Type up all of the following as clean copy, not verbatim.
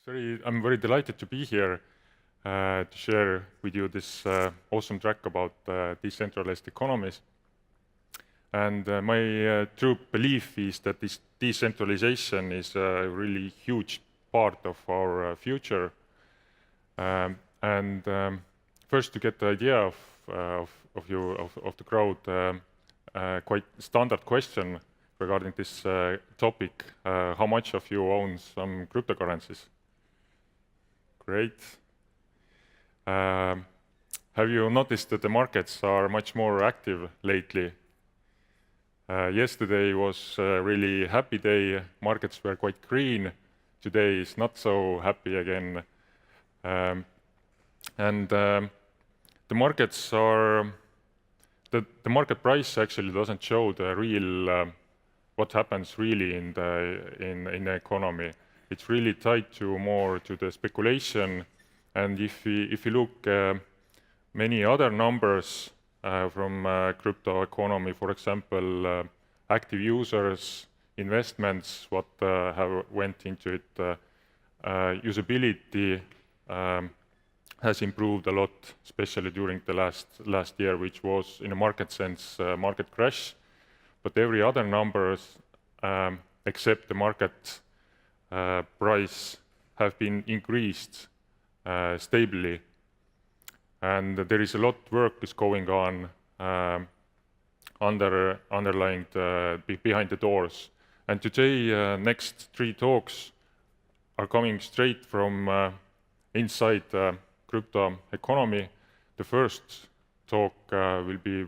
I'm very delighted to be here to share with you this awesome track about decentralized economies. And my true belief is that this decentralization is a really huge part of our future. First, to get the idea of the crowd, quite standard question regarding this topic: how much of you owns some cryptocurrencies? Great. Have you noticed that the markets are much more active lately? Yesterday was a really happy day. Markets were quite green. Today is not so happy again. The markets are the market price actually doesn't show the real what happens really in the economy. It's really tied more to the speculation. And if you look many other numbers from crypto economy, for example, active users, investments, what have went into it, usability has improved a lot, especially during the last year, which was, in a market sense, market crash. But every other numbers, except the market price, have been increased stably. And there is a lot of work is going on underlying behind the doors. And today, next 3 talks are coming straight from inside crypto economy. The first talk will be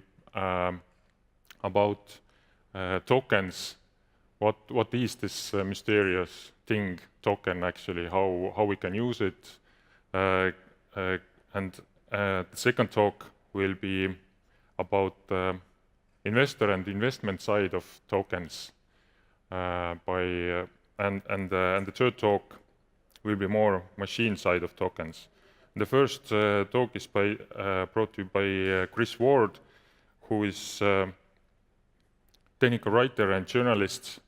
about tokens. What is this mysterious thing, token, actually? How we can use it? The second talk will be about investor and investment side of tokens. And the third talk will be more machine side of tokens. The first talk is brought to you by Chris Ward, who is technical writer and journalist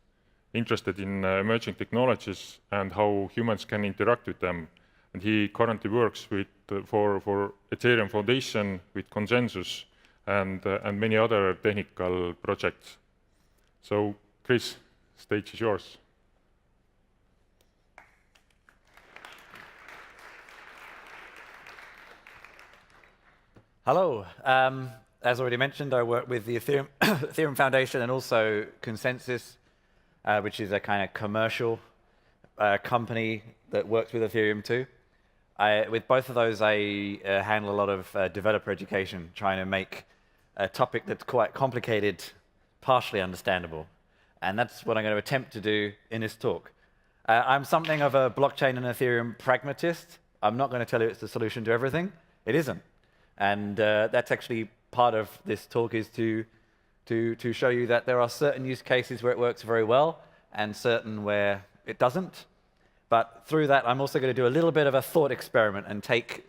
interested in emerging technologies and how humans can interact with them. And he currently works for Ethereum Foundation with Consensus and many other technical projects. So, Chris, stage is yours. Hello. As already mentioned, I work with the Ethereum Foundation and also Consensus, which is a kind of commercial company that works with Ethereum too. With both of those, I handle a lot of developer education, trying to make a topic that's quite complicated, partially understandable. And that's what I'm going to attempt to do in this talk. I'm something of a blockchain and Ethereum pragmatist. I'm not going to tell you it's the solution to everything. It isn't. And that's actually part of this talk, is to show you that there are certain use cases where it works very well and certain where it doesn't. But through that, I'm also going to do a little bit of a thought experiment and take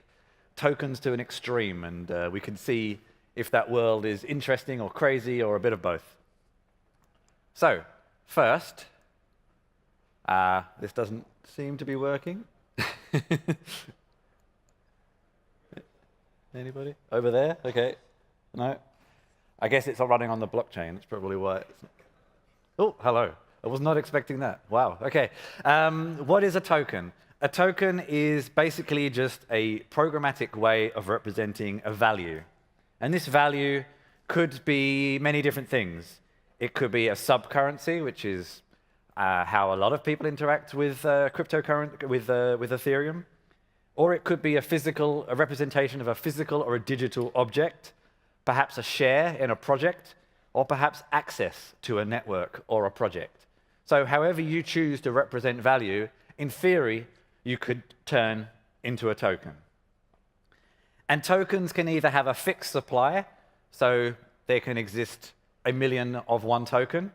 tokens to an extreme, and we can see if that world is interesting or crazy or a bit of both. So, first, this doesn't seem to be working. Anybody? Over there? Okay. No? I guess it's not running on the blockchain. That's probably why it's... Oh, hello. I was not expecting that. Wow. Okay. What is a token? A token is basically just a programmatic way of representing a value. And this value could be many different things. It could be a subcurrency, which is how a lot of people interact with cryptocurrency, with Ethereum. Or it could be a representation of a physical or a digital object, perhaps a share in a project, or perhaps access to a network or a project. So however you choose to represent value, in theory, you could turn into a token. And tokens can either have a fixed supply, so there can exist 1 million of one token,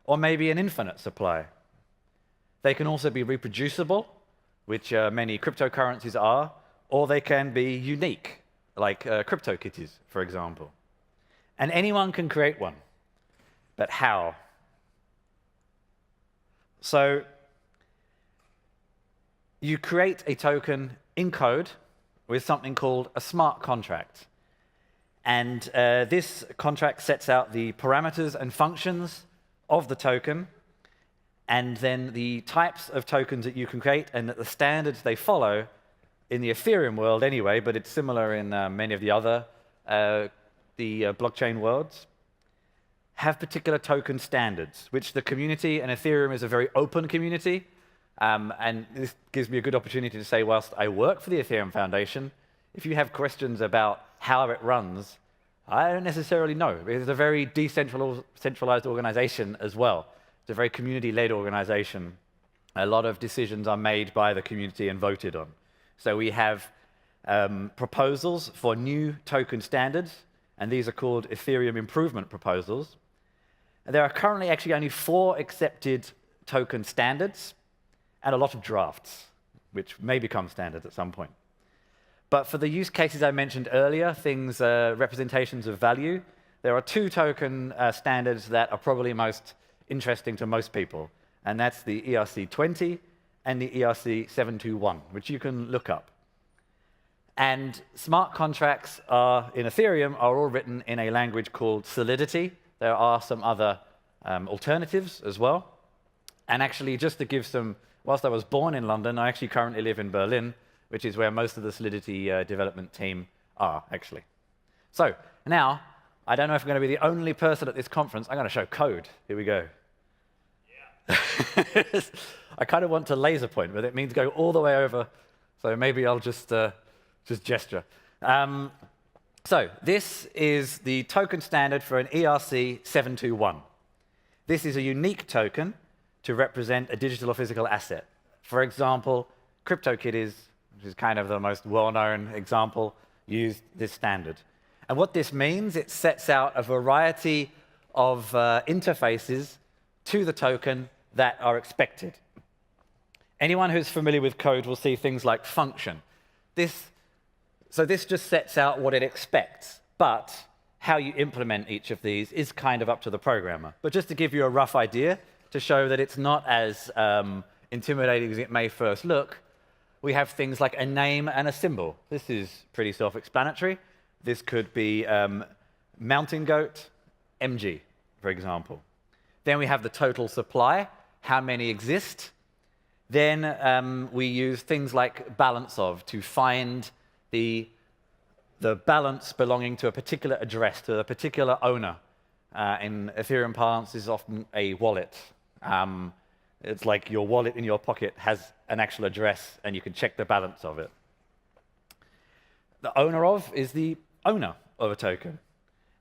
or maybe an infinite supply. They can also be reproducible, which many cryptocurrencies are, or they can be unique, like CryptoKitties, for example. And anyone can create one. But how? So you create a token in code with something called a smart contract. And this contract sets out the parameters and functions of the token, and then the types of tokens that you can create and the standards they follow in the Ethereum world anyway, but it's similar in many of the other blockchain worlds, have particular token standards, which the community, and Ethereum is a very open community, and this gives me a good opportunity to say, whilst I work for the Ethereum Foundation, if you have questions about how it runs, I don't necessarily know, because it's a very decentralized organization as well. It's a very community-led organization. A lot of decisions are made by the community and voted on. So we have proposals for new token standards, and these are called Ethereum improvement proposals. And there are currently actually only 4 accepted token standards and a lot of drafts, which may become standards at some point. But for the use cases I mentioned earlier, things, representations of value, there are 2 token standards that are probably most interesting to most people, and that's the ERC20 and the ERC721, which you can look up. And smart contracts in Ethereum are all written in a language called Solidity. There are some other alternatives as well. And actually, just to give some, whilst I was born in London, I actually currently live in Berlin, which is where most of the Solidity development team are, actually. So now, I don't know if I'm going to be the only person at this conference. I'm going to show code. Here we go. Yeah. I kind of want to laser point, but it means go all the way over. So maybe I'll just gesture. So this is the token standard for an ERC721. This is a unique token to represent a digital or physical asset. For example, CryptoKitties, which is kind of the most well-known example, used this standard. And what this means, it sets out a variety of interfaces to the token that are expected. Anyone who's familiar with code will see things like function. So this just sets out what it expects, but how you implement each of these is kind of up to the programmer. But just to give you a rough idea, to show that it's not as intimidating as it may first look, we have things like a name and a symbol. This is pretty self-explanatory. This could be mountain goat, MG, for example. Then we have the total supply, how many exist. Then we use things like balance of to find the balance belonging to a particular address, to a particular owner. In Ethereum parlance, this is often a wallet. It's like your wallet in your pocket has an actual address, and you can check the balance of it. The owner of is the owner of a token.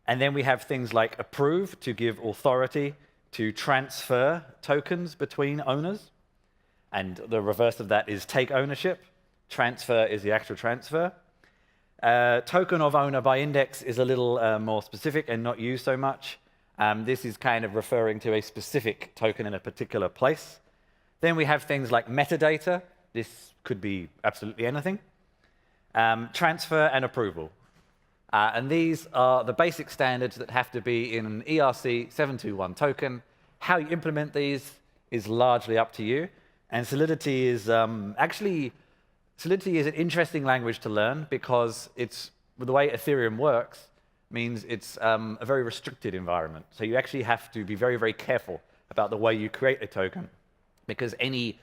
And then we have things like approve to give authority to transfer tokens between owners. And the reverse of that is take ownership. Transfer is the actual transfer. Token of owner by index is a little more specific and not used so much. This is kind of referring to a specific token in a particular place. Then we have things like metadata. This could be absolutely anything. Transfer and approval. And these are the basic standards that have to be in an ERC721 token. How you implement these is largely up to you. And Solidity is Solidity is an interesting language to learn because it's the way Ethereum works means it's a very restricted environment. So you actually have to be very, very careful about the way you create a token because any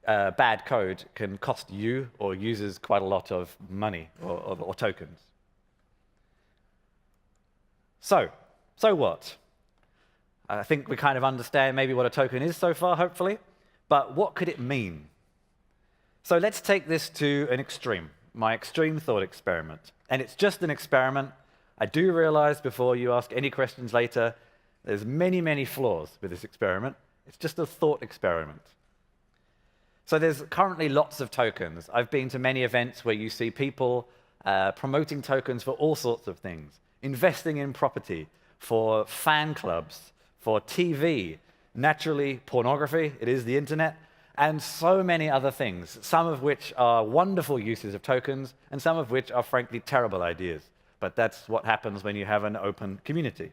bad code can cost you or users quite a lot of money or tokens. So what? I think we kind of understand maybe what a token is so far, hopefully, but what could it mean? So let's take this to an extreme, my extreme thought experiment. And it's just an experiment. I do realize before you ask any questions later, there's many, many flaws with this experiment. It's just a thought experiment. So there's currently lots of tokens. I've been to many events where you see people promoting tokens for all sorts of things, investing in property, for fan clubs, for TV, naturally pornography, it is the internet, and so many other things, some of which are wonderful uses of tokens, and some of which are frankly terrible ideas. But that's what happens when you have an open community.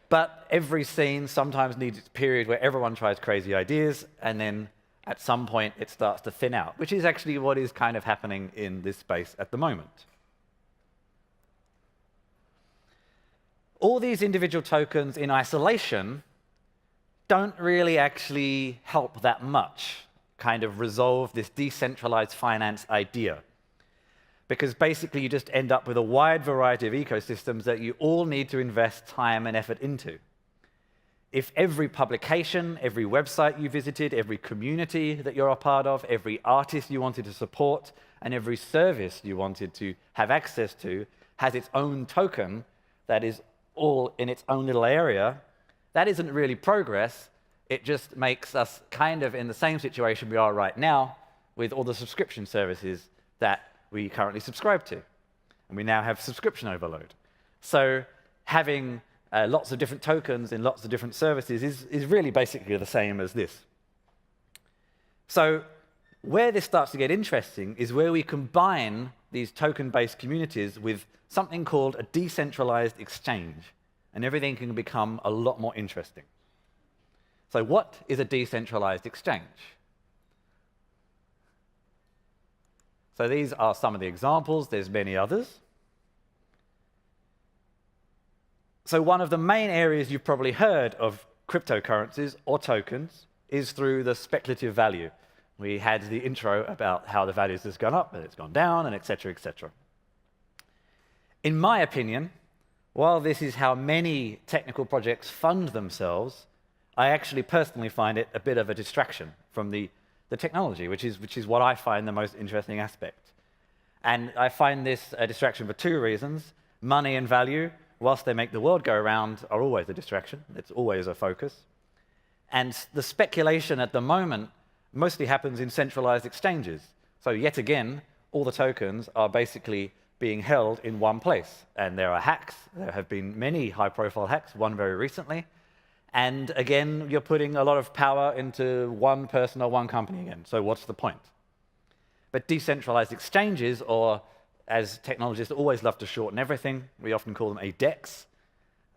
But every scene sometimes needs its period where everyone tries crazy ideas, and then At some point, it starts to thin out, which is actually what is kind of happening in this space at the moment. All these individual tokens in isolation don't really actually help that much kind of resolve this decentralized finance idea. Because basically you just end up with a wide variety of ecosystems that you all need to invest time and effort into. If every publication, every website you visited, every community that you're a part of, every artist you wanted to support, and every service you wanted to have access to has its own token that is all in its own little area, that isn't really progress. It just makes us kind of in the same situation we are right now with all the subscription services that we currently subscribe to. And we now have subscription overload. So having lots of different tokens in lots of different services is really basically the same as this. So where this starts to get interesting is where we combine these token-based communities with something called a decentralized exchange, and everything can become a lot more interesting. So what is a decentralized exchange? So these are some of the examples. There's many others. So one of the main areas you've probably heard of cryptocurrencies or tokens is through the speculative value. We had the intro about how the values has gone up and it's gone down, and et cetera, et cetera. In my opinion, while this is how many technical projects fund themselves, I actually personally find it a bit of a distraction from the technology, which is what I find the most interesting aspect. And I find this a distraction for two reasons. Money and value, whilst they make the world go around, are always a distraction. It's always a focus. And the speculation at the moment mostly happens in centralized exchanges. So yet again, all the tokens are basically being held in one place. And there are hacks. There have been many high-profile hacks, one very recently. And again, you're putting a lot of power into one person or one company again. So what's the point? But decentralized exchanges, or as technologists always love to shorten everything, we often call them a DEX,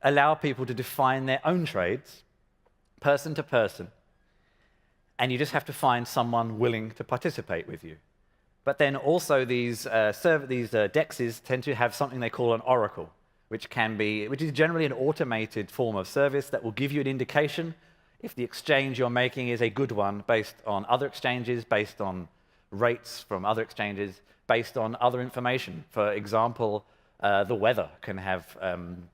allow people to define their own trades, person to person, and you just have to find someone willing to participate with you. But then also these DEXs tend to have something they call an oracle, which is generally an automated form of service that will give you an indication if the exchange you're making is a good one based on other exchanges, based on rates from other exchanges, based on other information. For example, the weather can have an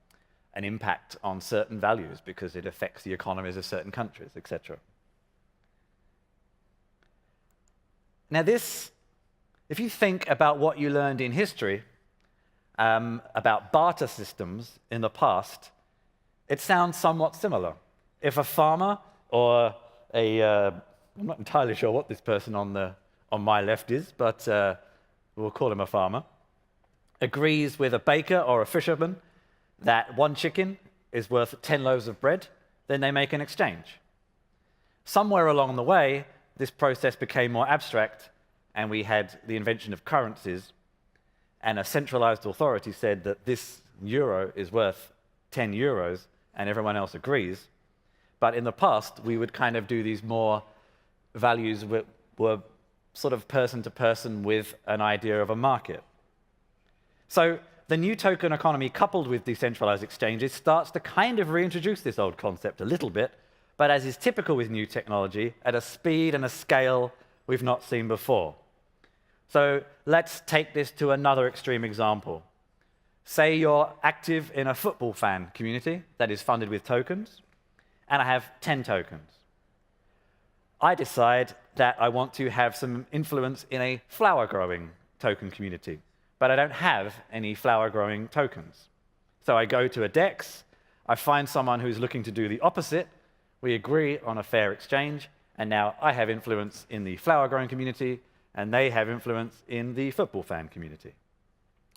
impact on certain values because it affects the economies of certain countries, etc. Now this, if you think about what you learned in history, about barter systems in the past, it sounds somewhat similar. If a farmer or I'm not entirely sure what this person on my left is, but we'll call him a farmer, agrees with a baker or a fisherman that one chicken is worth 10 loaves of bread, then they make an exchange. Somewhere along the way, this process became more abstract, and we had the invention of currencies, and a centralized authority said that this euro is worth 10 euros, and everyone else agrees. But in the past, we would kind of do these more values were sort of person to person with an idea of a market. So the new token economy coupled with decentralized exchanges starts to kind of reintroduce this old concept a little bit, but as is typical with new technology, at a speed and a scale we've not seen before. So let's take this to another extreme example. Say you're active in a football fan community that is funded with tokens, and I have 10 tokens. I decide that I want to have some influence in a flower-growing token community, but I don't have any flower-growing tokens. So I go to a DEX, I find someone who's looking to do the opposite, we agree on a fair exchange, and now I have influence in the flower-growing community, and they have influence in the football fan community.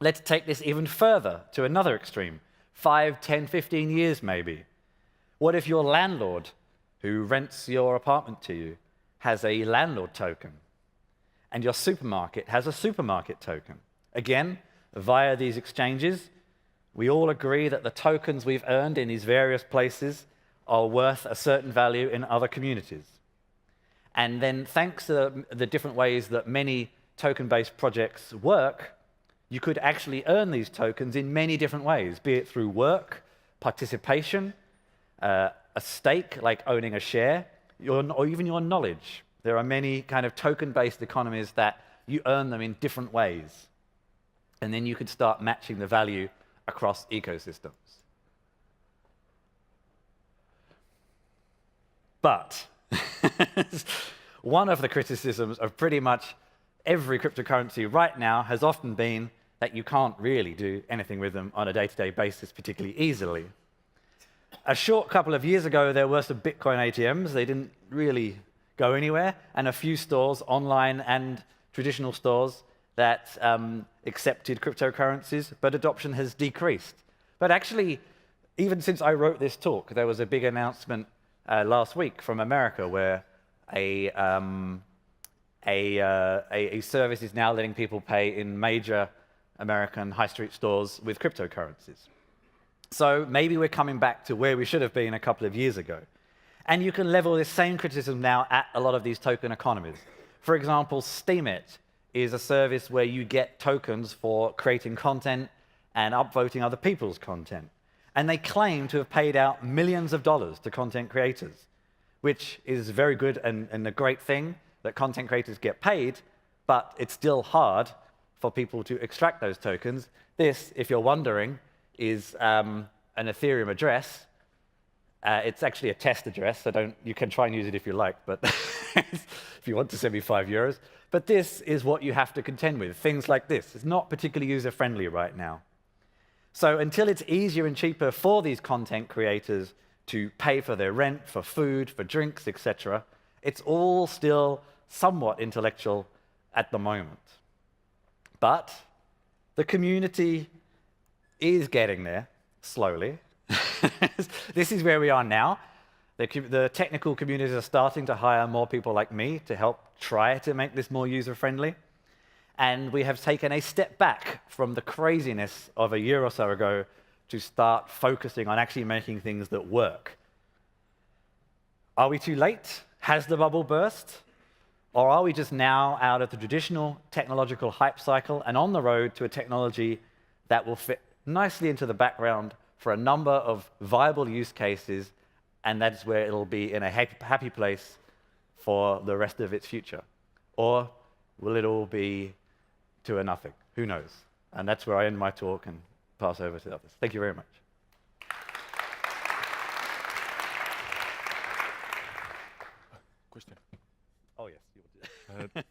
Let's take this even further to another extreme, 5, 10, 15 years maybe. What if your landlord, who rents your apartment to you, has a landlord token, and your supermarket has a supermarket token? Again, via these exchanges, we all agree that the tokens we've earned in these various places are worth a certain value in other communities. And then thanks to the different ways that many token-based projects work, you could actually earn these tokens in many different ways, be it through work, participation, a stake, like owning a share, or even your knowledge. There are many kind of token-based economies that you earn them in different ways. And then you could start matching the value across ecosystems. But one of the criticisms of pretty much every cryptocurrency right now has often been that you can't really do anything with them on a day-to-day basis particularly easily. A short couple of years ago, there were some Bitcoin ATMs. They didn't really go anywhere, and a few stores, online and traditional stores, that accepted cryptocurrencies, but adoption has decreased. But actually, even since I wrote this talk, there was a big announcement last week from America where a service is now letting people pay in major American high street stores with cryptocurrencies. So maybe we're coming back to where we should have been a couple of years ago. And you can level this same criticism now at a lot of these token economies. For example, Steemit is a service where you get tokens for creating content and upvoting other people's content. And they claim to have paid out millions of dollars to content creators, which is very good and a great thing that content creators get paid, but it's still hard for people to extract those tokens. This, if you're wondering, is an Ethereum address. It's actually a test address, so you can try and use it if you like, but if you want to send me €5. But this is what you have to contend with, things like this. It's not particularly user-friendly right now. So until it's easier and cheaper for these content creators to pay for their rent, for food, for drinks, etc., it's all still somewhat intellectual at the moment. But the community is getting there, slowly. This is where we are now. The technical communities are starting to hire more people like me to help try to make this more user-friendly. And we have taken a step back from the craziness of a year or so ago to start focusing on actually making things that work. Are we too late? Has the bubble burst? Or are we just now out of the traditional technological hype cycle and on the road to a technology that will fit nicely into the background for a number of viable use cases, and that's where it'll be in a happy place for the rest of its future? Or will it all be to a nothing? Who knows? And that's where I end my talk and pass over to others. Thank you very much. Question. Oh, yes. You will do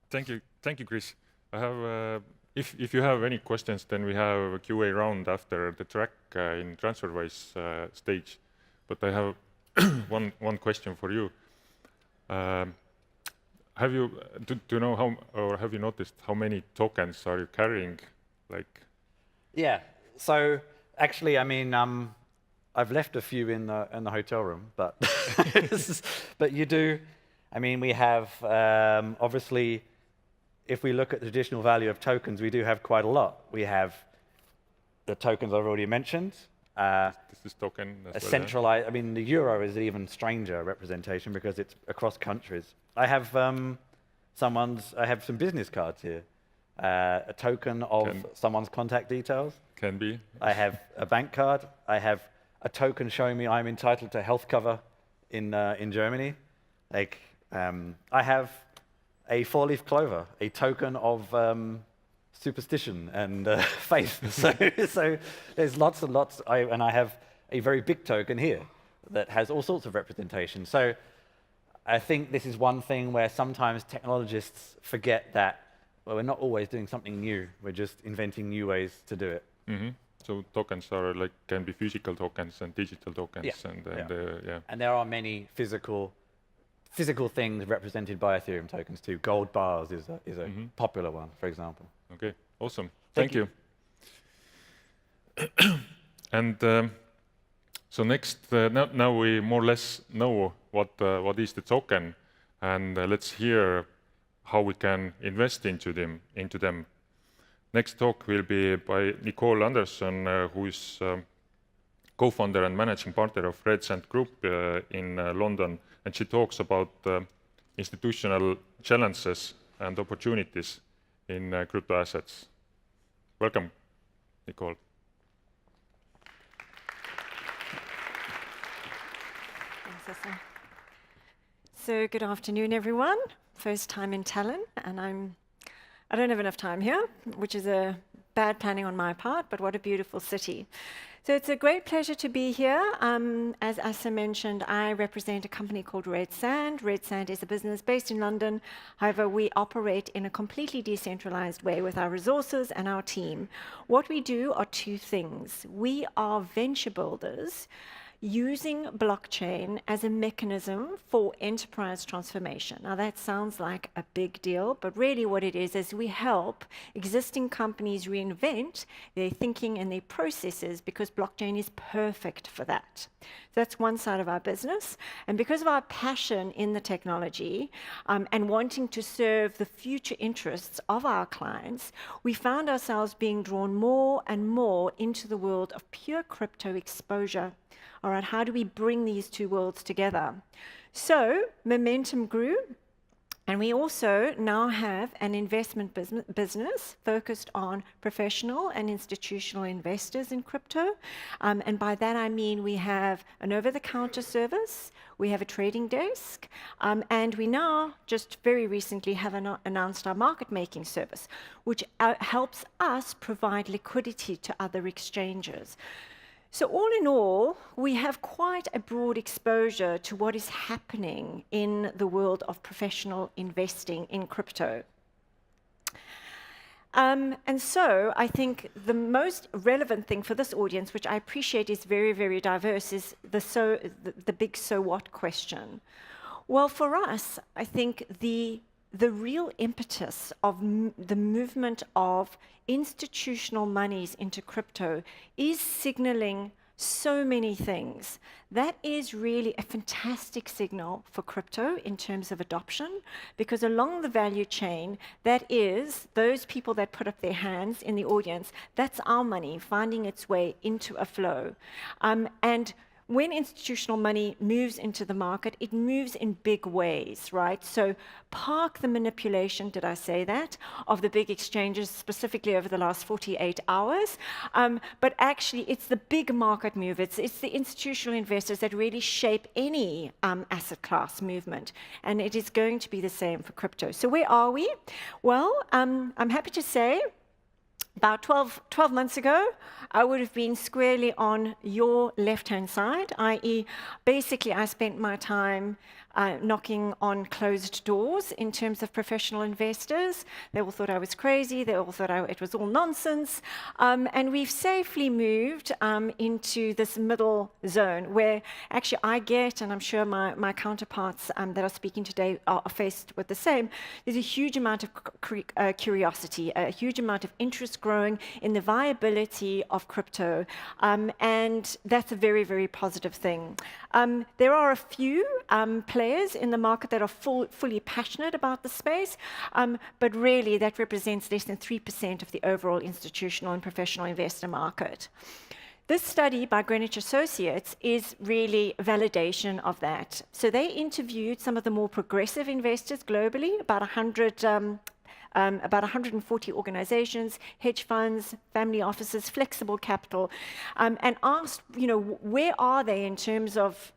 that. Thank you, Chris. I have, if you have any questions, then we have a QA round after the track in TransferWise stage. But I have one question for you. Do you know how, or have you noticed how many tokens are you carrying? Like. Yeah. So actually, I mean, I've left a few in the hotel room, but but you do. I mean, we have obviously, if we look at the traditional value of tokens, we do have quite a lot. We have the tokens I've already mentioned. This is token. A centralized. I mean, the euro is an even stranger representation because it's across countries. I have I have some business cards here. A token of someone's contact details. Can be. I have a bank card. I have a token showing me I'm entitled to health cover in Germany. Like I have a four-leaf clover, a token of superstition and faith. So there's lots and lots. And I have a very big token here that has all sorts of representation. So I think this is one thing where sometimes technologists forget that, well, we're not always doing something new. We're just inventing new ways to do it. Mm-hmm. So tokens are like can be physical tokens and digital tokens, yeah. And there are many physical things represented by Ethereum tokens too. Gold bars is a popular one, for example. Okay, awesome. Thank you. And so next, now we more or less know what is the token, and let's hear how we can invest into them. Next talk will be by Nicole Anderson, who is co-founder and managing partner of Redsand Group in London, and she talks about institutional challenges and opportunities in crypto assets. Welcome, Nicole. Thanks, Asse. So good afternoon, everyone. First time in Tallinn, and I don't have enough time here, which is a bad planning on my part, but what a beautiful city. So it's a great pleasure to be here. As Asse mentioned, I represent a company called Redsand. Redsand is a business based in London. However, we operate in a completely decentralized way with our resources and our team. What we do are two things. We are venture builders using blockchain as a mechanism for enterprise transformation. Now that sounds like a big deal, but really what it is we help existing companies reinvent their thinking and their processes because blockchain is perfect for that. So that's one side of our business. And because of our passion in the technology and wanting to serve the future interests of our clients, we found ourselves being drawn more and more into the world of pure crypto exposure. All right, how do we bring these two worlds together? So momentum grew, and we also now have an investment business focused on professional and institutional investors in crypto. And by that I mean we have an over-the-counter service, we have a trading desk, and we now, just very recently, have announced our market-making service, which helps us provide liquidity to other exchanges. So all in all, we have quite a broad exposure to what is happening in the world of professional investing in crypto. And so I think the most relevant thing for this audience, which I appreciate is very, very diverse, is the big so what question. Well, for us, I think the real impetus of the movement of institutional monies into crypto is signaling so many things. That is really a fantastic signal for crypto in terms of adoption, because along the value chain, that is those people that put up their hands in the audience, that's our money finding its way into a flow. And when institutional money moves into the market, it moves in big ways, right? So park the manipulation, did I say that, of the big exchanges, specifically over the last 48 hours. But actually, it's the big market move. It's the institutional investors that really shape any asset class movement. And it is going to be the same for crypto. So where are we? Well, I'm happy to say, about 12 months ago, I would have been squarely on your left-hand side, i.e. basically I spent my time knocking on closed doors in terms of professional investors. They all thought I was crazy. They all thought it was all nonsense. And we've safely moved into this middle zone where actually I get, and I'm sure my counterparts that are speaking today are faced with the same, there's a huge amount of curiosity, a huge amount of interest growing in the viability of crypto. And that's a very, very positive thing. There are a few players in the market that are fully passionate about the space, but really that represents less than 3% of the overall institutional and professional investor market. This study by Greenwich Associates is really validation of that. So they interviewed some of the more progressive investors globally, about 140 organizations, hedge funds, family offices, flexible capital, and asked, where are they in terms of,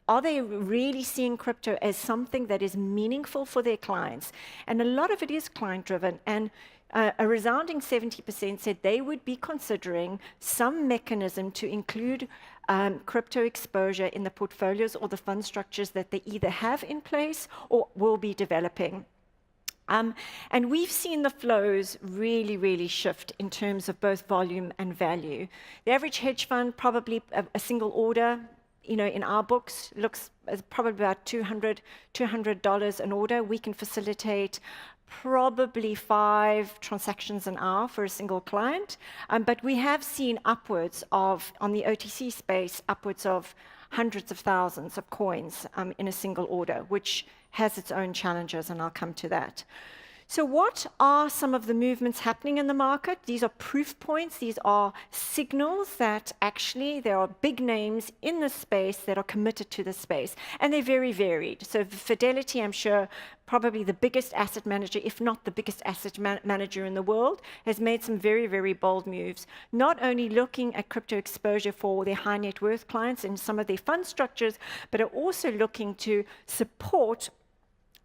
are they really seeing crypto as something that is meaningful for their clients? And a lot of it is client-driven, and a resounding 70% said they would be considering some mechanism to include crypto exposure in the portfolios or the fund structures that they either have in place or will be developing. And we've seen the flows really, really shift in terms of both volume and value. The average hedge fund, probably a single order, in our books, looks as probably about $200 an order. We can facilitate probably 5 transactions an hour for a single client. But we have seen upwards of, on the OTC space, upwards of hundreds of thousands of coins in a single order, which has its own challenges, and I'll come to that. So what are some of the movements happening in the market? These are proof points. These are signals that actually there are big names in the space that are committed to the space. And they're very varied. So Fidelity, I'm sure, probably the biggest asset manager, if not the biggest asset manager in the world, has made some very, very bold moves, not only looking at crypto exposure for their high net worth clients and some of their fund structures, but are also looking to support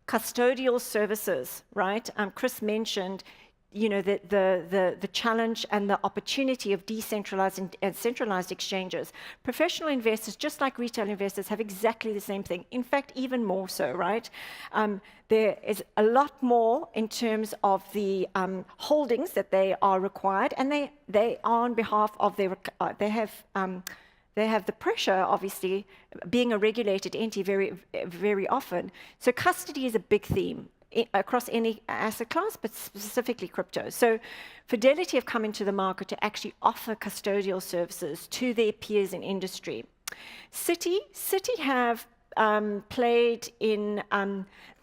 custodial services, right? Chris mentioned, you know, the challenge and the opportunity of decentralized and centralized exchanges. Professional investors, just like retail investors, have exactly the same thing. In fact, even more so, right? There is a lot more in terms of the holdings that they are required, and they are on behalf of their, they have the pressure, obviously, being a regulated entity very often. So custody is a big theme across any asset class, but specifically crypto. So Fidelity have come into the market to actually offer custodial services to their peers in industry. Citi have played in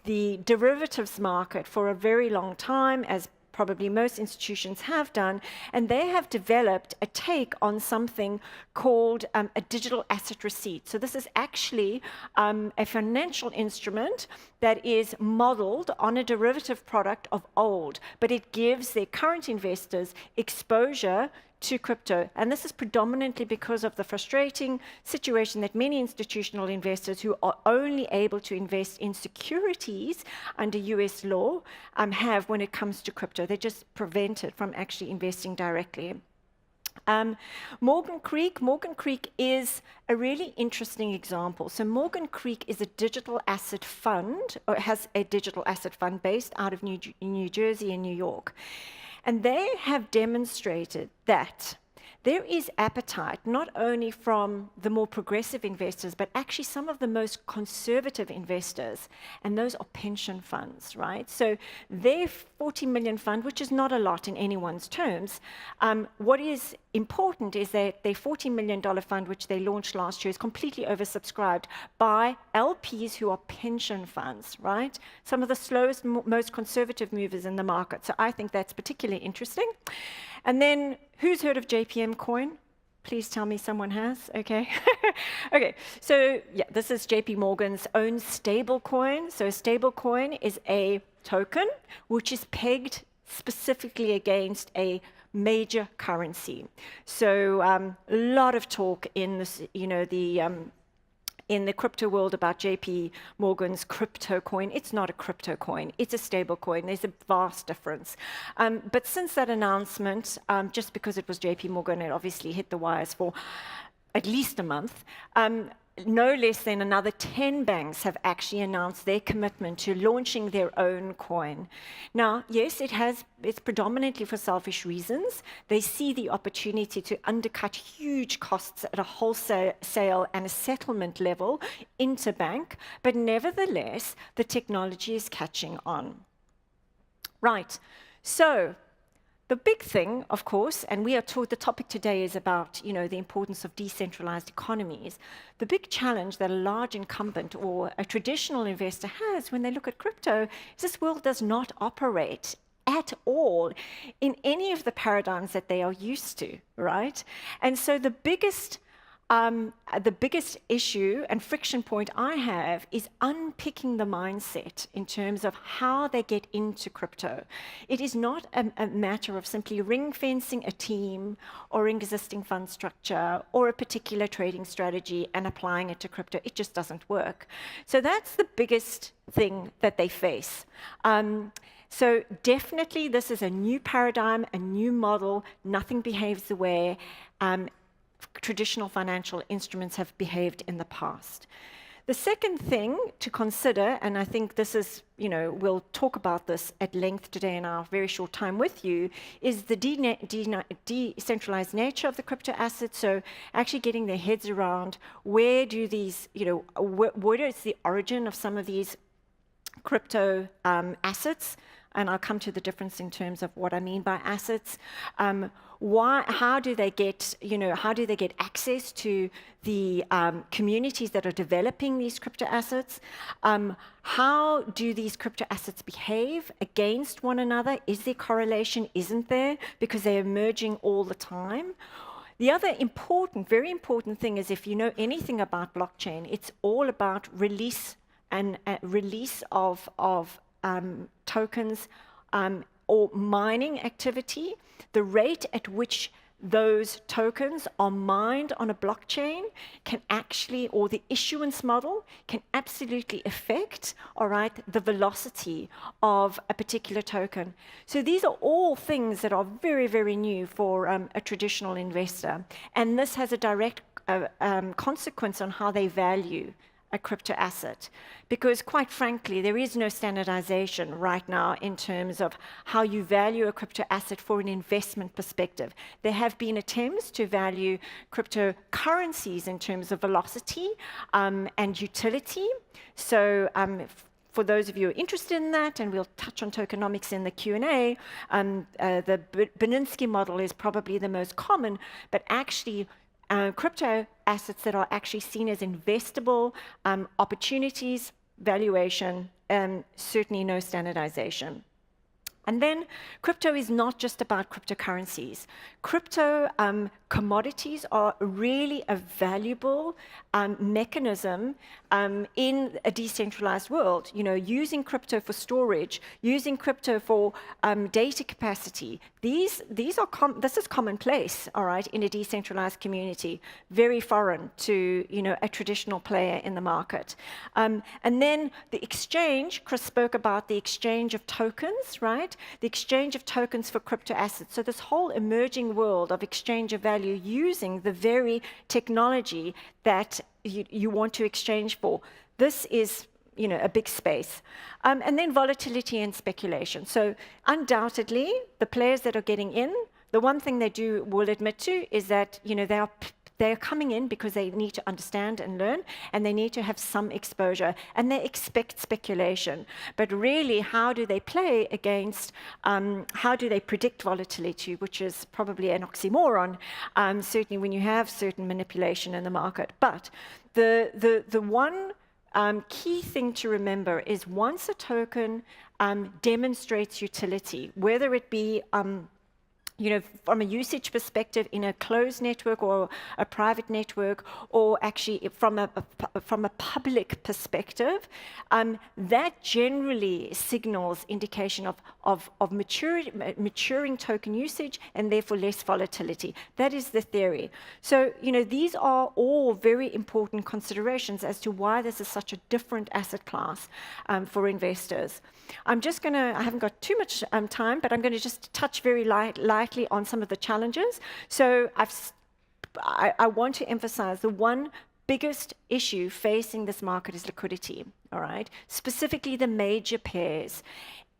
the derivatives market for a very long time, as probably most institutions have done, and they have developed a take on something called a digital asset receipt. So this is actually a financial instrument that is modeled on a derivative product of old, but it gives their current investors exposure to crypto. And this is predominantly because of the frustrating situation that many institutional investors who are only able to invest in securities under US law have when it comes to crypto. They're just prevented from actually investing directly. Morgan Creek is a really interesting example. So Morgan Creek is a digital asset fund, or has a digital asset fund based out of New Jersey and New York. And they have demonstrated that there is appetite not only from the more progressive investors, but actually some of the most conservative investors, and those are pension funds, right? So their 40 million fund, which is not a lot in anyone's terms, what is important is that their $40 million fund, which they launched last year, is completely oversubscribed by LPs who are pension funds, right? Some of the slowest, most conservative movers in the market. So I think that's particularly interesting. And then, who's heard of JPM coin? Please tell me someone has, okay. Okay, so yeah, this is JP Morgan's own stable coin. So a stable coin is a token which is pegged specifically against a major currency. So a lot of talk in this, you know, in the crypto world about JP Morgan's crypto coin. It's not a crypto coin, it's a stable coin. There's a vast difference. But since that announcement, just because it was JP Morgan, it obviously hit the wires for at least a month. No less than another 10 banks have actually announced their commitment to launching their own coin. Now, yes, it's predominantly for selfish reasons. They see the opportunity to undercut huge costs at a wholesale and a settlement level interbank, but nevertheless, the technology is catching on. Right, so the big thing, of course, and we are taught the topic today is about, you know, the importance of decentralized economies. The big challenge that a large incumbent or a traditional investor has when they look at crypto is this world does not operate at all in any of the paradigms that they are used to, right? And so the biggest issue and friction point I have is unpicking the mindset in terms of how they get into crypto. It is not a matter of simply ring fencing a team or existing fund structure or a particular trading strategy and applying it to crypto. It just doesn't work. So that's the biggest thing that they face. So definitely this is a new paradigm, a new model. Nothing behaves the way traditional financial instruments have behaved in the past. The second thing to consider, and I think this is, you know, we'll talk about this at length today in our very short time with you, is the decentralized nature of the crypto assets. So actually getting their heads around where do these, you know, what is the origin of some of these crypto assets? and I'll come to the difference in terms of what I mean by assets. How do they get, how do they get access to the communities that are developing these crypto assets? How do these crypto assets behave against one another? Is there correlation? Isn't there? Because they're emerging all the time. The other important, very important thing is, if you know anything about blockchain, it's all about release and release of tokens or mining activity. The rate at which those tokens are mined on a blockchain can actually, or the issuance model can absolutely affect, all right, the velocity of a particular token. So these are all things that are very, very new for a traditional investor. And this has a direct consequence on how they value a crypto asset, because quite frankly, there is no standardization right now in terms of how you value a crypto asset for an investment perspective. There have been attempts to value cryptocurrencies in terms of velocity and utility. So for those of you who are interested in that, and we'll touch on tokenomics in the Q&A, the Beninsky model is probably the most common, but actually crypto assets that are actually seen as investable opportunities, valuation, certainly no standardization. And then crypto is not just about cryptocurrencies. Crypto commodities are really a valuable mechanism in a decentralized world. Using crypto for storage, using crypto for data capacity. This is commonplace, all right, in a decentralized community. Very foreign to a traditional player in the market. And then the exchange. Chris spoke about the exchange of tokens, right? The exchange of tokens for crypto assets. So this whole emerging world of exchange of value using the very technology that you want to exchange for. This is a big space. And then volatility and speculation. So undoubtedly, the players that are getting in, the one thing they will admit to is that they're coming in because they need to understand and learn, and they need to have some exposure, and they expect speculation. But really, how do they play against, how do they predict volatility, which is probably an oxymoron, certainly when you have certain manipulation in the market. But the one key thing to remember is once a token demonstrates utility, whether it be from a usage perspective in a closed network or a private network, or actually from a public perspective, that generally signals indication of maturing token usage and therefore less volatility. That is the theory. So these are all very important considerations as to why this is such a different asset class for investors. I haven't got too much time, but I'm going to just touch very lightly on some of the challenges. So I want to emphasize the one biggest issue facing this market is liquidity, all right? Specifically the major pairs.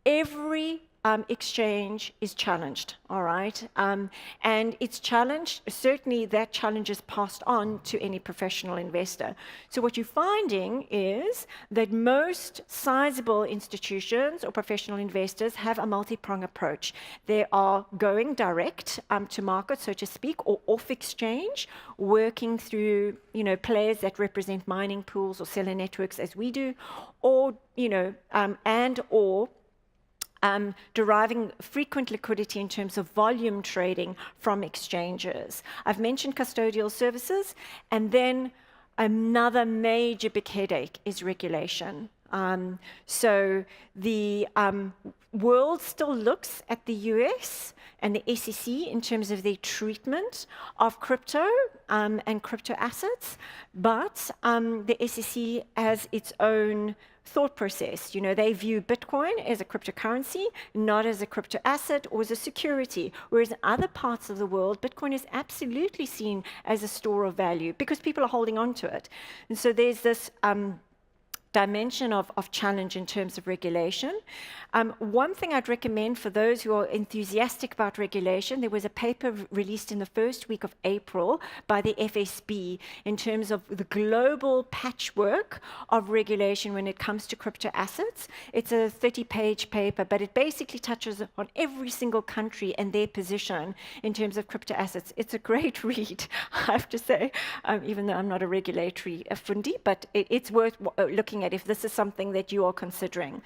Every exchange is challenged, all right? And it's challenged, certainly that challenge is passed on to any professional investor. So what you're finding is that most sizable institutions or professional investors have a multi-prong approach. They are going direct to market, so to speak, or off exchange, working through players that represent mining pools or seller networks as we do, or deriving frequent liquidity in terms of volume trading from exchanges. I've mentioned custodial services, and then another major big headache is regulation. So the world still looks at the US and the SEC in terms of their treatment of crypto and crypto assets, but the SEC has its own thought process. They view Bitcoin as a cryptocurrency, not as a crypto asset or as a security, whereas in other parts of the world, Bitcoin is absolutely seen as a store of value because people are holding on to it. And so there's this dimension of challenge in terms of regulation. One thing I'd recommend for those who are enthusiastic about regulation, there was a paper released in the first week of April by the FSB in terms of the global patchwork of regulation when it comes to crypto assets. It's a 30-page paper, but it basically touches on every single country and their position in terms of crypto assets. It's a great read, I have to say, even though I'm not a regulatory fundi, but it's worth looking at if this is something that you are considering.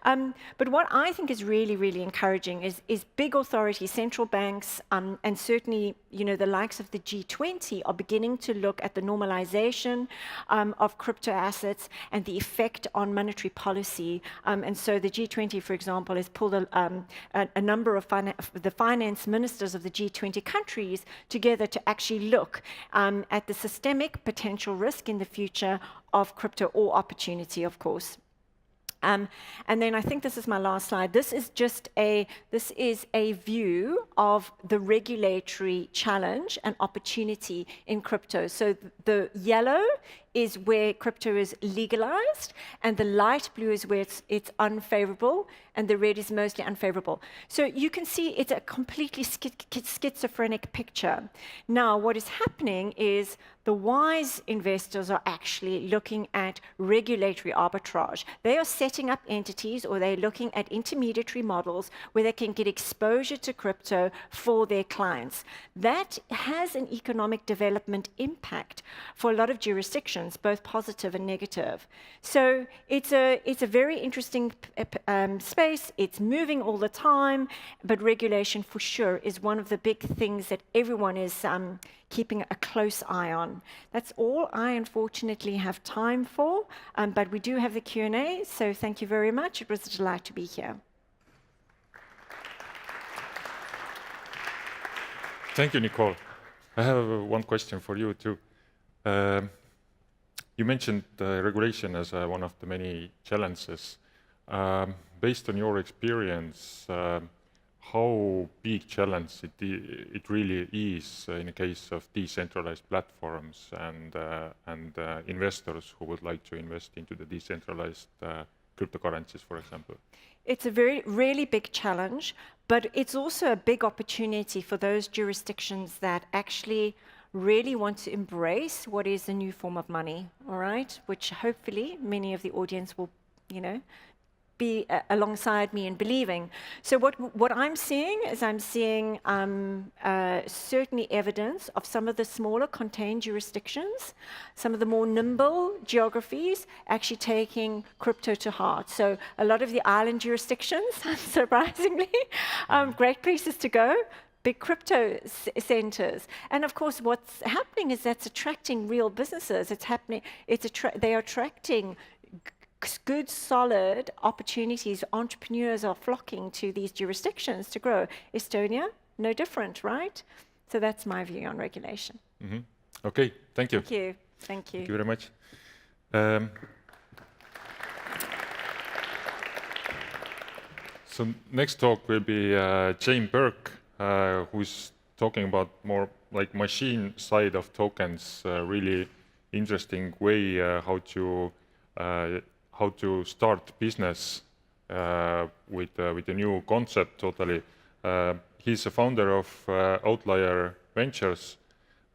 But what I think is really, really encouraging is big authorities, central banks, and certainly, the likes of the G20 are beginning to look at the normalization of crypto assets and the effect on monetary policy. And so the G20, for example, has pulled a number of the finance ministers of the G20 countries together to actually look at the systemic potential risk in the future of crypto, or opportunity, of course. And then I think this is my last slide. This is a view of the regulatory challenge and opportunity in crypto. So the yellow is where crypto is legalized, and the light blue is where it's unfavorable, and the red is mostly unfavorable. So you can see it's a completely schizophrenic picture. Now, what is happening is the wise investors are actually looking at regulatory arbitrage. They are setting up entities, or they're looking at intermediary models where they can get exposure to crypto for their clients. That has an economic development impact for a lot of jurisdictions, both positive and negative. So it's a very interesting space. It's moving all the time, but regulation for sure is one of the big things that everyone is keeping a close eye on. That's all I unfortunately have time for, but we do have the Q&A, so thank you very much. It was a delight to be here. Thank you, Nicole. I have one question for you too. You mentioned regulation as one of the many challenges. Based on your experience, how big challenge it really is in the case of decentralized platforms and investors who would like to invest into the decentralized cryptocurrencies, for example? It's a really big challenge, but it's also a big opportunity for those jurisdictions that actually really want to embrace what is a new form of money, all right? Which hopefully many of the audience will, be alongside me in believing. So what I'm seeing is I'm seeing certainly evidence of some of the smaller contained jurisdictions, some of the more nimble geographies actually taking crypto to heart. So a lot of the island jurisdictions, surprisingly, great places to go, big crypto centers. And of course, what's happening is that's attracting real businesses. They are attracting good, solid opportunities. Entrepreneurs are flocking to these jurisdictions to grow. Estonia, no different, right? So that's my view on regulation. Mm-hmm. Okay, thank you. Thank you. Thank you. Thank you very much. So next talk will be Jane Burke, who's talking about more like machine side of tokens, really interesting way how to start business with a new concept totally. He's a founder of Outlier Ventures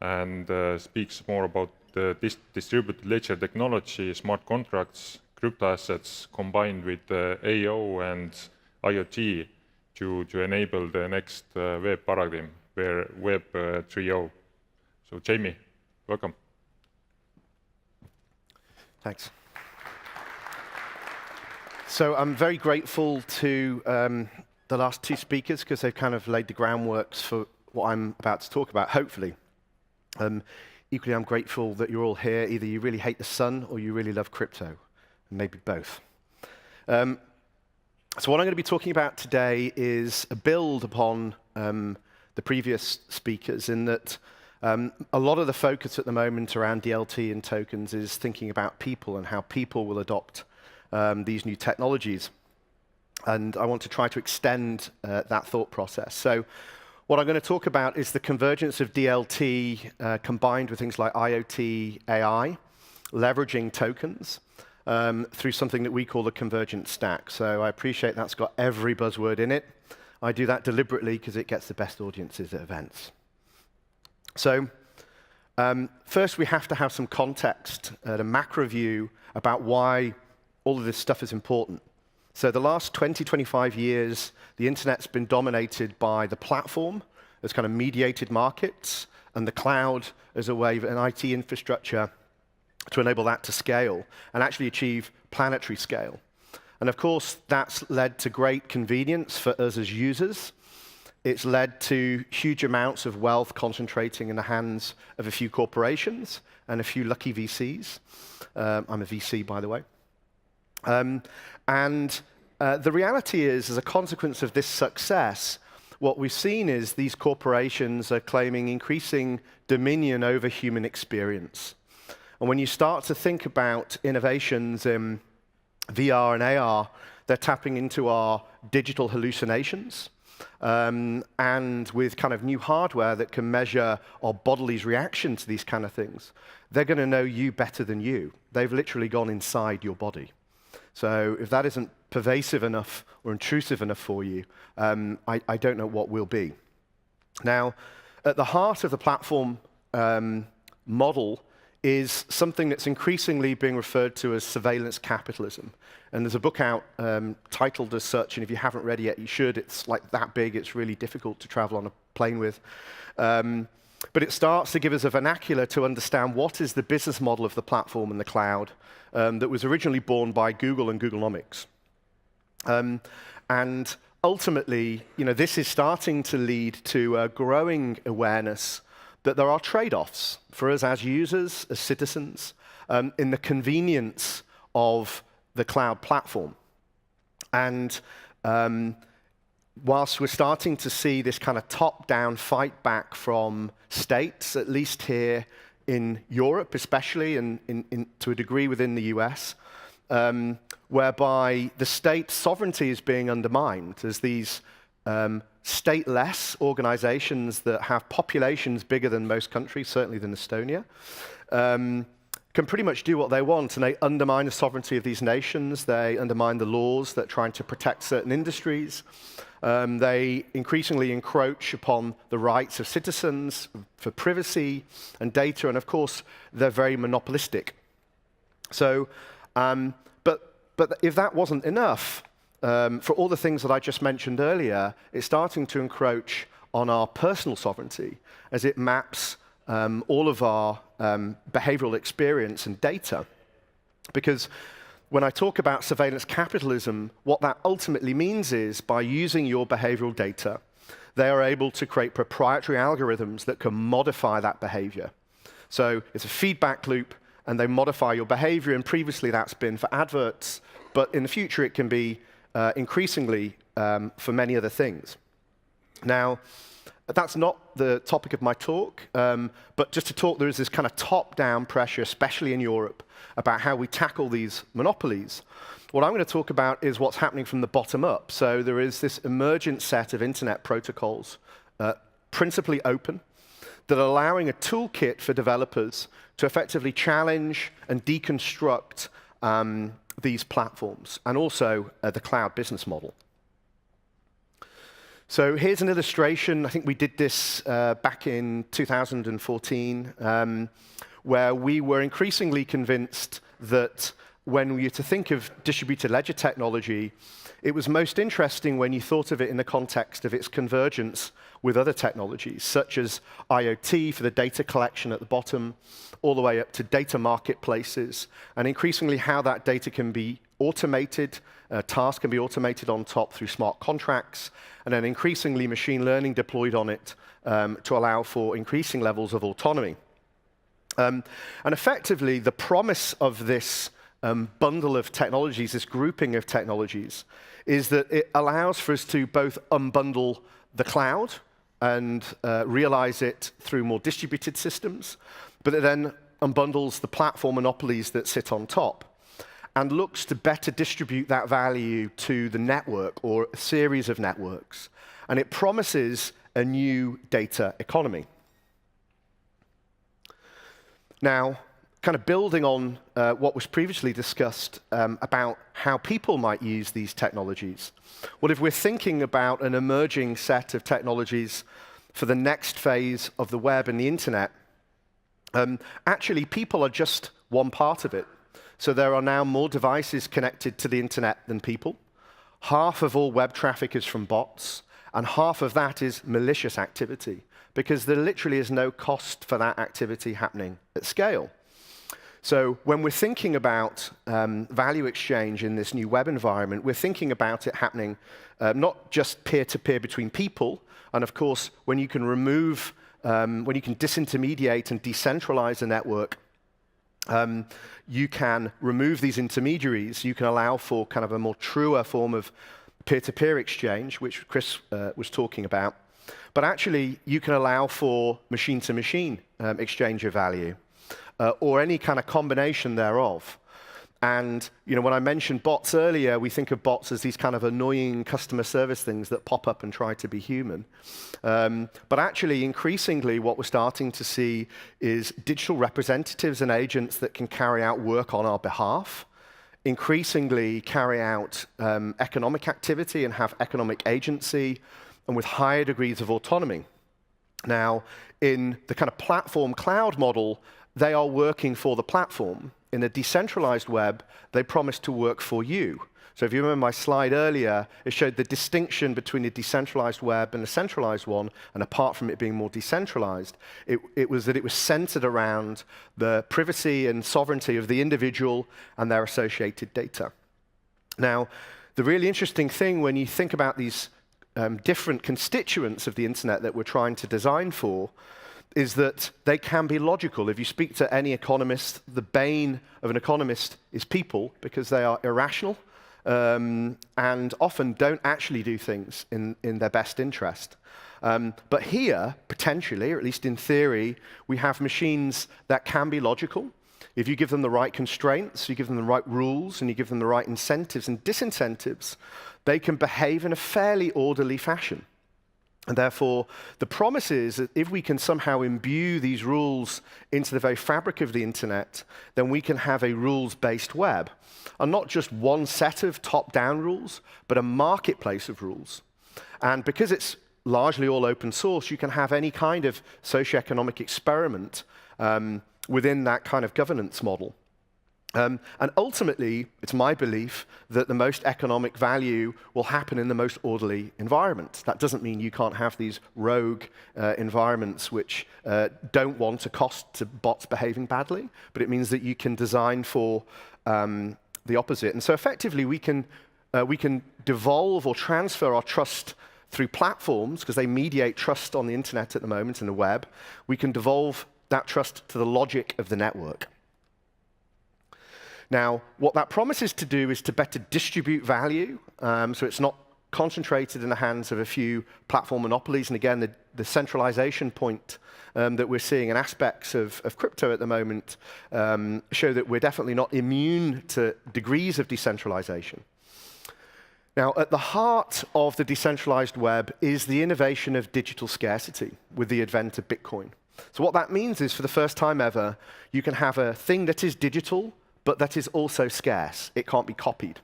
and speaks more about the distributed ledger technology, smart contracts, crypto assets combined with AO and IoT to enable the next web paradigm, Web 3.0. So Jamie, welcome. Thanks. So I'm very grateful to the last two speakers because they've kind of laid the groundwork for what I'm about to talk about, hopefully. Equally, I'm grateful that you're all here. Either you really hate the sun or you really love crypto, maybe both. So what I'm going to be talking about today is a build upon the previous speakers in that a lot of the focus at the moment around DLT and tokens is thinking about people and how people will adopt these new technologies. And I want to try to extend that thought process. So what I'm going to talk about is the convergence of DLT combined with things like IoT, AI, leveraging tokens, through something that we call the convergent stack. So I appreciate that's got every buzzword in it. I do that deliberately because it gets the best audiences at events. So first, we have to have some context at a macro view about why all of this stuff is important. So the last 20, 25 years, the internet's been dominated by the platform as kind of mediated markets and the cloud as a way of an IT infrastructure to enable that to scale and actually achieve planetary scale. And of course, that's led to great convenience for us as users. It's led to huge amounts of wealth concentrating in the hands of a few corporations and a few lucky VCs. I'm a VC, by the way. The reality is, as a consequence of this success, what we've seen is these corporations are claiming increasing dominion over human experience. And when you start to think about innovations in VR and AR, they're tapping into our digital hallucinations. And with kind of new hardware that can measure our body's reaction to these kind of things, they're going to know you better than you. They've literally gone inside your body. So if that isn't pervasive enough or intrusive enough for you, I don't know what will be. Now, at the heart of the platform model is something that's increasingly being referred to as surveillance capitalism. And there's a book out titled as such, and if you haven't read it yet, you should. It's like that big. It's really difficult to travel on a plane with. But it starts to give us a vernacular to understand what is the business model of the platform and the cloud that was originally born by Google and Googlenomics. And ultimately, this is starting to lead to a growing awareness that there are trade-offs for us as users, as citizens, in the convenience of the cloud platform. And whilst we're starting to see this kind of top-down fight back from states, at least here in Europe especially, and to a degree within the US, whereby the state sovereignty is being undermined as these stateless organizations that have populations bigger than most countries, certainly than Estonia, can pretty much do what they want, and they undermine the sovereignty of these nations. They undermine the laws that are trying to protect certain industries. They increasingly encroach upon the rights of citizens for privacy and data, and of course, they're very monopolistic. So, but if that wasn't enough, for all the things that I just mentioned earlier, it's starting to encroach on our personal sovereignty as it maps all of our behavioral experience and data. Because when I talk about surveillance capitalism, what that ultimately means is by using your behavioral data, they are able to create proprietary algorithms that can modify that behavior. So it's a feedback loop, and they modify your behavior, and previously that's been for adverts, but in the future it can be increasingly for many other things. Now, that's not the topic of my talk, but just to talk, there is this kind of top-down pressure, especially in Europe, about how we tackle these monopolies. What I'm going to talk about is what's happening from the bottom up. So there is this emergent set of internet protocols, principally open, that are allowing a toolkit for developers to effectively challenge and deconstruct these platforms, and also the cloud business model. So here's an illustration. I think we did this back in 2014, where we were increasingly convinced that when we were to think of distributed ledger technology, it was most interesting when you thought of it in the context of its convergence with other technologies, such as IoT for the data collection at the bottom, all the way up to data marketplaces, and increasingly how that data can be automated, tasks can be automated on top through smart contracts, and then increasingly machine learning deployed on it to allow for increasing levels of autonomy. And effectively, the promise of this bundle of technologies, this grouping of technologies, is that it allows for us to both unbundle the cloud and realize it through more distributed systems, but it then unbundles the platform monopolies that sit on top and looks to better distribute that value to the network or a series of networks. And it promises a new data economy. Now, kind of building on what was previously discussed about how people might use these technologies. What if we're thinking about an emerging set of technologies for the next phase of the web and the internet? Actually, people are just one part of it. So there are now more devices connected to the internet than people. Half of all web traffic is from bots, and half of that is malicious activity, because there literally is no cost for that activity happening at scale. So when we're thinking about value exchange in this new web environment, we're thinking about it happening not just peer-to-peer between people, and of course, when you can remove, when you can disintermediate and decentralize a network, you can remove these intermediaries. You can allow for kind of a more truer form of peer-to-peer exchange, which Chris was talking about. But actually, you can allow for machine-to-machine exchange of value, or any kind of combination thereof. And when I mentioned bots earlier, we think of bots as these kind of annoying customer service things that pop up and try to be human. But actually, increasingly, what we're starting to see is digital representatives and agents that can carry out work on our behalf, increasingly carry out economic activity and have economic agency, and with higher degrees of autonomy. Now, in the kind of platform cloud model, they are working for the platform. In a decentralized web, they promise to work for you. So if you remember my slide earlier, it showed the distinction between a decentralized web and a centralized one, and apart from it being more decentralized, it was that it was centered around the privacy and sovereignty of the individual and their associated data. Now, the really interesting thing when you think about these different constituents of the internet that we're trying to design for is that they can be logical. If you speak to any economist, the bane of an economist is people, because they are irrational and often don't actually do things in their best interest. But here, potentially, or at least in theory, we have machines that can be logical. If you give them the right constraints, you give them the right rules, and you give them the right incentives and disincentives, they can behave in a fairly orderly fashion. And therefore, the promise is that if we can somehow imbue these rules into the very fabric of the internet, then we can have a rules-based web. And not just one set of top-down rules, but a marketplace of rules. And because it's largely all open source, you can have any kind of socioeconomic experiment within that kind of governance model. And ultimately, it's my belief that the most economic value will happen in the most orderly environment. That doesn't mean you can't have these rogue environments which don't want a cost to bots behaving badly, but it means that you can design for the opposite. And so effectively, we can devolve or transfer our trust through platforms, because they mediate trust on the internet at the moment, in the web. We can devolve that trust to the logic of the network. Now, what that promises to do is to better distribute value, so it's not concentrated in the hands of a few platform monopolies. And again, the centralization point that we're seeing in aspects of crypto at the moment show that we're definitely not immune to degrees of decentralization. Now, at the heart of the decentralized web is the innovation of digital scarcity with the advent of Bitcoin. So what that means is, for the first time ever, you can have a thing that is digital, but that is also scarce. It can't be copied.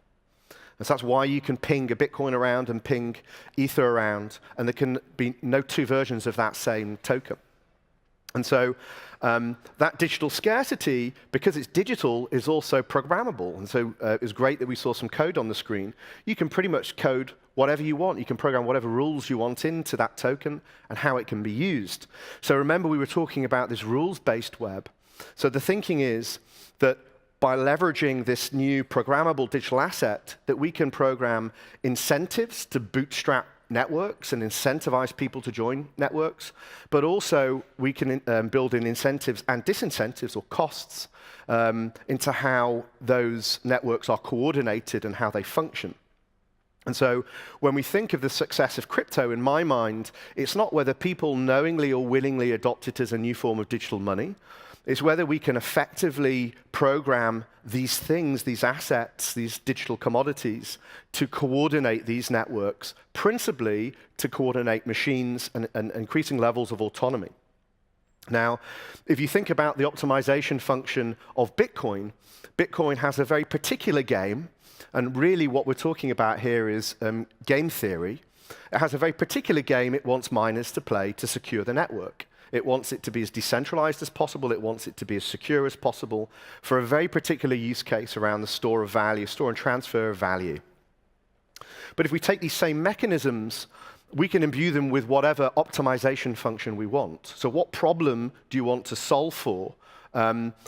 And so that's why you can ping a Bitcoin around and ping Ether around, and there can be no two versions of that same token. And so that digital scarcity, because it's digital, is also programmable. And so it's great that we saw some code on the screen. You can pretty much code whatever you want. You can program whatever rules you want into that token and how it can be used. So remember, we were talking about this rules-based web. So the thinking is that by leveraging this new programmable digital asset, that we can program incentives to bootstrap networks and incentivize people to join networks, but also we can build in incentives and disincentives, or costs, into how those networks are coordinated and how they function. And so when we think of the success of crypto, in my mind, it's not whether people knowingly or willingly adopt it as a new form of digital money. It's whether we can effectively program these things, these assets, these digital commodities, to coordinate these networks, principally to coordinate machines and increasing levels of autonomy. Now, if you think about the optimization function of Bitcoin, Bitcoin has a very particular game, and really what we're talking about here is game theory. It has a very particular game it wants miners to play to secure the network. It wants it to be as decentralized as possible. It wants it to be as secure as possible for a very particular use case around the store of value, store and transfer of value. But if we take these same mechanisms, we can imbue them with whatever optimization function we want. So what problem do you want to solve for?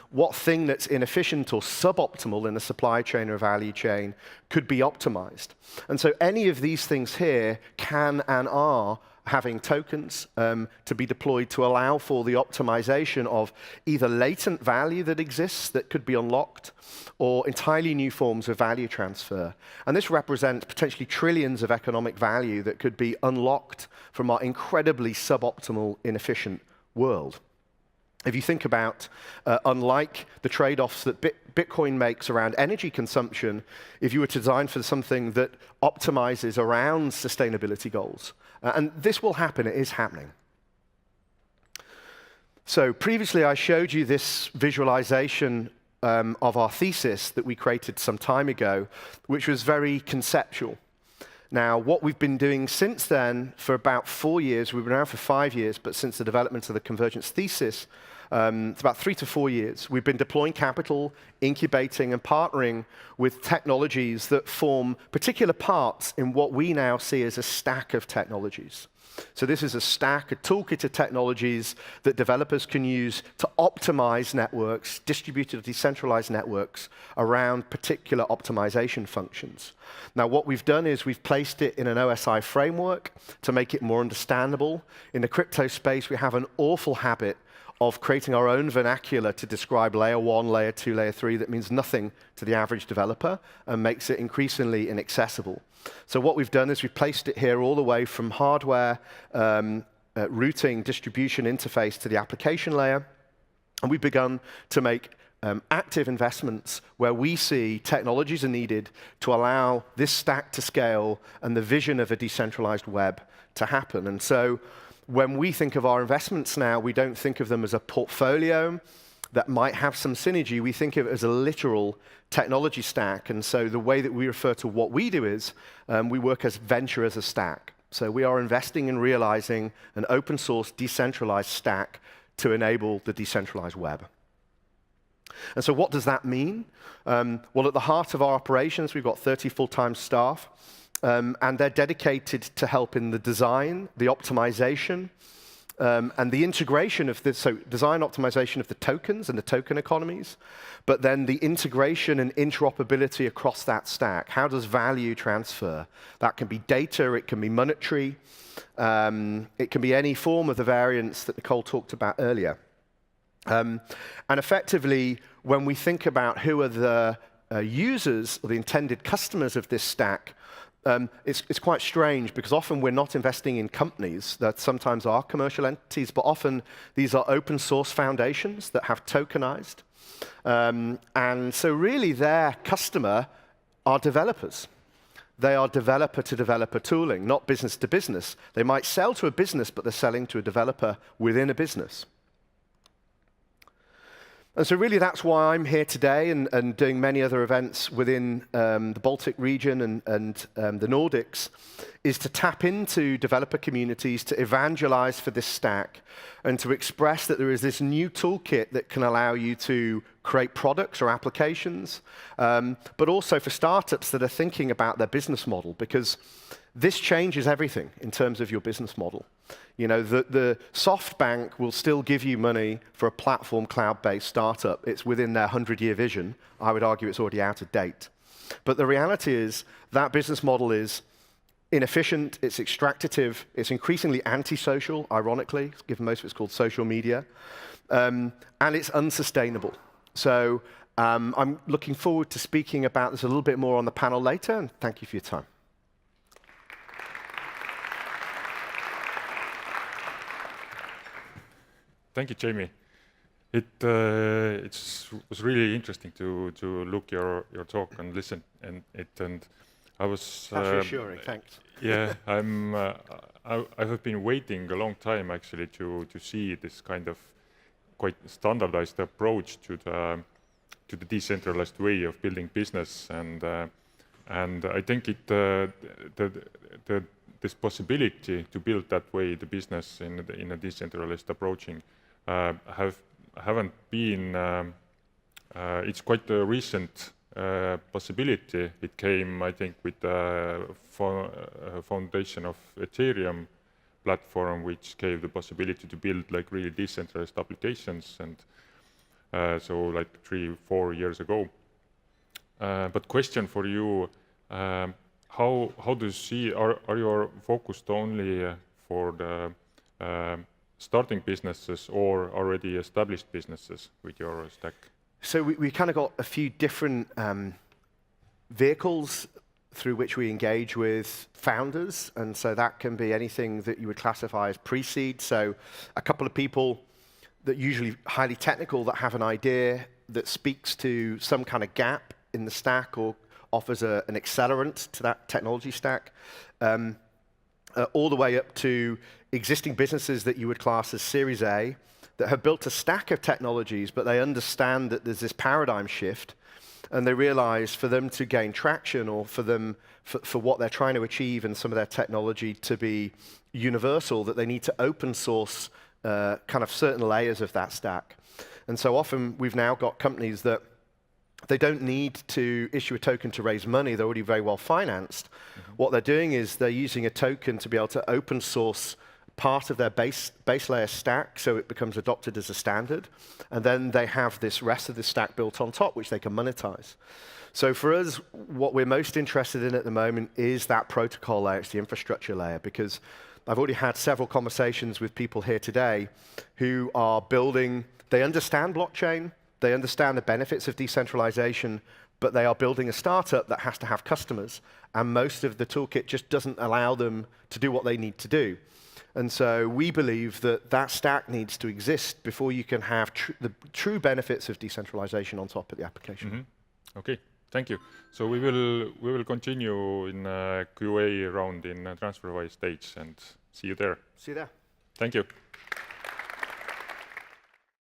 What thing that's inefficient or suboptimal in a supply chain or value chain could be optimized? And so any of these things here can and are having tokens to be deployed to allow for the optimization of either latent value that exists that could be unlocked or entirely new forms of value transfer. And this represents potentially trillions of economic value that could be unlocked from our incredibly suboptimal, inefficient world. If you think about, unlike the trade-offs that Bitcoin makes around energy consumption, if you were to design for something that optimizes around sustainability goals, and this will happen, it is happening. So previously I showed you this visualization of our thesis that we created some time ago, which was very conceptual. Now, what we've been doing since then for about 4 years, we've been around for 5 years, but since the development of the convergence thesis, it's about 3 to 4 years, we've been deploying capital, incubating and partnering with technologies that form particular parts in what we now see as a stack of technologies. So this is a stack, a toolkit of technologies that developers can use to optimize networks, distributed or decentralized networks, around particular optimization functions. Now, what we've done is we've placed it in an OSI framework to make it more understandable. In the crypto space, we have an awful habit of creating our own vernacular to describe layer 1, layer 2, layer 3 that means nothing to the average developer and makes it increasingly inaccessible. So what we've done is we've placed it here all the way from hardware, routing, distribution interface to the application layer, and we've begun to make active investments where we see technologies are needed to allow this stack to scale and the vision of a decentralized web to happen. And so when we think of our investments now, we don't think of them as a portfolio that might have some synergy. We think of it as a literal technology stack. And so the way that we refer to what we do is we work as venture as a stack. So we are investing in realizing an open source decentralized stack to enable the decentralized web. And so what does that mean? Well, at the heart of our operations, we've got 30 full-time staff. And they're dedicated to help in the design, the optimization, and the integration of this, so design optimization of the tokens and the token economies, but then the integration and interoperability across that stack. How does value transfer? That can be data, it can be monetary, it can be any form of the variance that Nicole talked about earlier. And effectively, when we think about who are the users or the intended customers of this stack, it's quite strange because often we're not investing in companies that sometimes are commercial entities, but often these are open source foundations that have tokenized. And so really their customer are developers. They are developer to developer tooling, not business to business. They might sell to a business, but they're selling to a developer within a business. And so really that's why I'm here today and doing many other events within the Baltic region and the Nordics, is to tap into developer communities, to evangelize for this stack, and to express that there is this new toolkit that can allow you to create products or applications, but also for startups that are thinking about their business model, because this changes everything in terms of your business model. You know, the SoftBank will still give you money for a platform cloud-based startup. It's within their 100-year vision. I would argue it's already out of date. But the reality is that business model is inefficient, it's extractive, it's increasingly antisocial, ironically, given most of it's called social media, and it's unsustainable. So I'm looking forward to speaking about this a little bit more on the panel later, and thank you for your time. Thank you, Jamie. It was really interesting to look your talk and listen and I was. That's reassuring. Thanks. Yeah, I have been waiting a long time actually to see this kind of quite standardized approach to the decentralized way of building business, and I think this possibility to build that way the business in a decentralized approaching haven't been. It's quite a recent possibility. It came, I think, with the foundation of Ethereum platform, which gave the possibility to build like really decentralized applications, and so like 3-4 years ago. But question for you, how do you see, are you focused only for the starting businesses or already established businesses with your stack? So we kind of got a few different vehicles through which we engage with founders, and so that can be anything that you would classify as pre-seed. So a couple of people that usually highly technical that have an idea that speaks to some kind of gap in the stack or offers an accelerant to that technology stack, all the way up to existing businesses that you would class as Series A, that have built a stack of technologies, but they understand that there's this paradigm shift, and they realize for them to gain traction, or for what they're trying to achieve and some of their technology to be universal, that they need to open source kind of certain layers of that stack. And so often we've now got companies that they don't need to issue a token to raise money. They're already very well financed. Mm-hmm. What they're doing is they're using a token to be able to open source part of their base layer stack, so it becomes adopted as a standard, and then they have this rest of the stack built on top, which they can monetize. So for us, what we're most interested in at the moment is that protocol layer, it's the infrastructure layer, because I've already had several conversations with people here today who are building, they understand blockchain, they understand the benefits of decentralization, but they are building a startup that has to have customers, and most of the toolkit just doesn't allow them to do what they need to do. And so we believe that that stack needs to exist before you can have the true benefits of decentralization on top of the application. Mm-hmm. Okay, thank you. So we will continue in QA round in TransferWise stage, and see you there. See you there. Thank you.